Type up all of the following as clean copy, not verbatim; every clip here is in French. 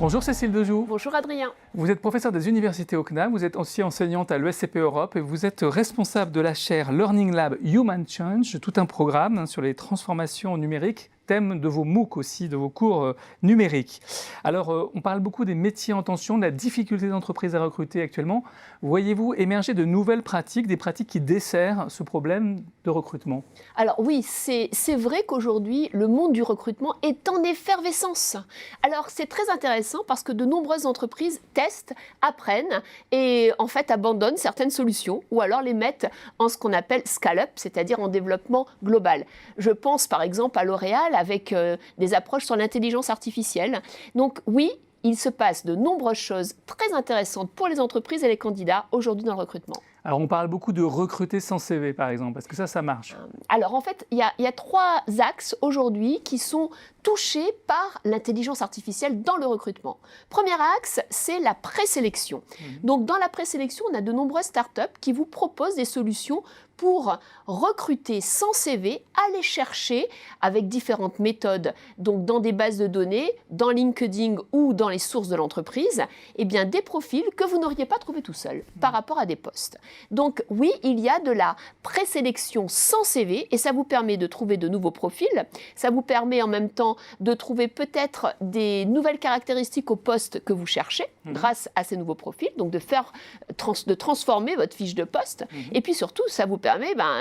Bonjour Cécile Dejoux. Bonjour Adrien. Vous êtes professeure des universités au CNAM, vous êtes aussi enseignante à l'ESCP Europe et vous êtes responsable de la chaire Learning Lab Human Change, tout un programme sur les transformations numériques, thème de vos MOOC aussi, de vos cours numériques. Alors, on parle beaucoup des métiers en tension, de la difficulté d'entreprise à recruter actuellement. Voyez-vous émerger de nouvelles pratiques, des pratiques qui desserrent ce problème de recrutement? Alors oui, c'est vrai qu'aujourd'hui, le monde du recrutement est en effervescence. Alors c'est très intéressant parce que de nombreuses entreprises testent, apprennent et en fait abandonnent certaines solutions ou alors les mettent en ce qu'on appelle scale-up, c'est-à-dire en développement global. Je pense par exemple à L'Oréal avec des approches sur l'intelligence artificielle. Donc oui, il se passe de nombreuses choses très intéressantes pour les entreprises et les candidats aujourd'hui dans le recrutement. Alors, on parle beaucoup de recruter sans CV, par exemple. Est-ce que ça marche? Alors, en fait, il y a trois axes aujourd'hui qui sont touchés par l'intelligence artificielle dans le recrutement. Premier axe, c'est la présélection. Donc, dans la présélection, on a de nombreuses startups qui vous proposent des solutions pour recruter sans CV, aller chercher avec différentes méthodes, donc dans des bases de données, dans LinkedIn ou dans les sources de l'entreprise, eh bien des profils que vous n'auriez pas trouvés tout seul par rapport à des postes. Donc oui, il y a de la présélection sans CV et ça vous permet de trouver de nouveaux profils, ça vous permet en même temps de trouver peut-être des nouvelles caractéristiques au poste que vous cherchez grâce à ces nouveaux profils, donc de transformer votre fiche de poste et puis surtout ça vous permet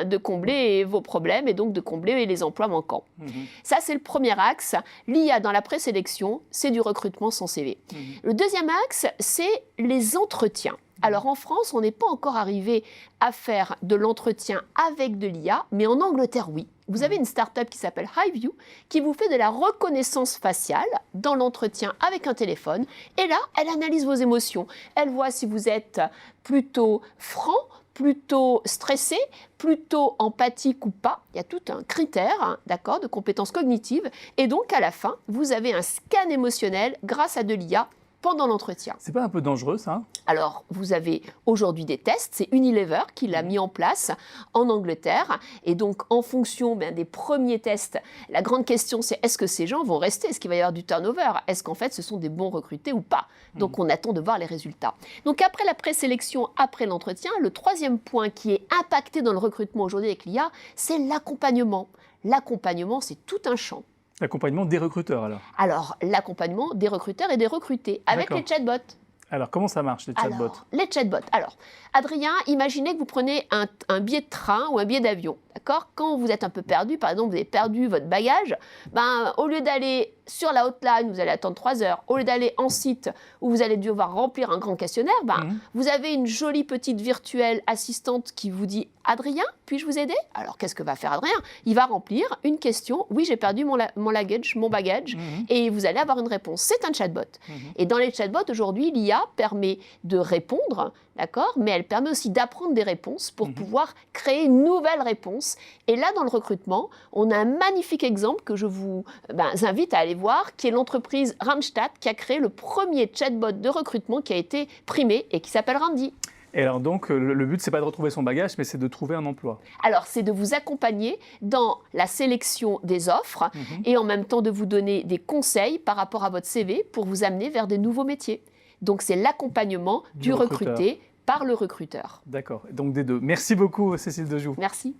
de combler vos problèmes et donc de combler les emplois manquants. Ça, c'est le premier axe. L'IA dans la présélection, c'est du recrutement sans CV. Le deuxième axe, c'est les entretiens. Alors en France, on n'est pas encore arrivé à faire de l'entretien avec de l'IA, mais en Angleterre, oui. Vous avez une start-up qui s'appelle HighView qui vous fait de la reconnaissance faciale dans l'entretien avec un téléphone. Et là, elle analyse vos émotions. Elle voit si vous êtes plutôt franc, plutôt stressé, plutôt empathique ou pas. Il y a tout un critère, d'accord, de compétences cognitives. Et donc, à la fin, vous avez un scan émotionnel grâce à de l'IA pendant l'entretien. C'est pas un peu dangereux, ça? Alors, vous avez aujourd'hui des tests. C'est Unilever qui l'a mis en place en Angleterre. Et donc, en fonction des premiers tests, la grande question, c'est est-ce que ces gens vont rester? Est-ce qu'il va y avoir du turnover? Est-ce qu'en fait, ce sont des bons recrutés ou pas? Donc, on attend de voir les résultats. Donc, après la présélection, après l'entretien, le troisième point qui est impacté dans le recrutement aujourd'hui avec l'IA, c'est l'accompagnement. L'accompagnement, c'est tout un champ. L'accompagnement des recruteurs, alors? Alors, l'accompagnement des recruteurs et des recrutés avec les chatbots. Alors, comment ça marche, les chatbots? Alors, les chatbots. Alors, Adrien, imaginez que vous prenez un billet de train ou un billet d'avion, d'accord? Quand vous êtes un peu perdu, par exemple, vous avez perdu votre bagage, au lieu d'aller sur la hotline, vous allez attendre 3 heures. Au lieu d'aller en site où vous allez devoir remplir un grand questionnaire, vous avez une jolie petite virtuelle assistante qui vous dit « Adrien, puis-je vous aider ?» Alors, qu'est-ce que va faire Adrien? Il va remplir une question « Oui, j'ai perdu mon bagage. Et vous allez avoir une réponse. C'est un chatbot. Et dans les chatbots, aujourd'hui, l'IA permet de répondre, d'accord, mais elle permet aussi d'apprendre des réponses pour pouvoir créer une nouvelle réponse. Et là, dans le recrutement, on a un magnifique exemple que je vous invite à aller voir, qui est l'entreprise Randstad qui a créé le premier chatbot de recrutement qui a été primé et qui s'appelle Randy. Et alors donc, le but, c'est pas de retrouver son bagage, mais c'est de trouver un emploi. Alors, c'est de vous accompagner dans la sélection des offres et en même temps de vous donner des conseils par rapport à votre CV pour vous amener vers des nouveaux métiers. Donc, c'est l'accompagnement du recruté par le recruteur. D'accord. Donc, des deux. Merci beaucoup, Cécile Dejoux. Merci.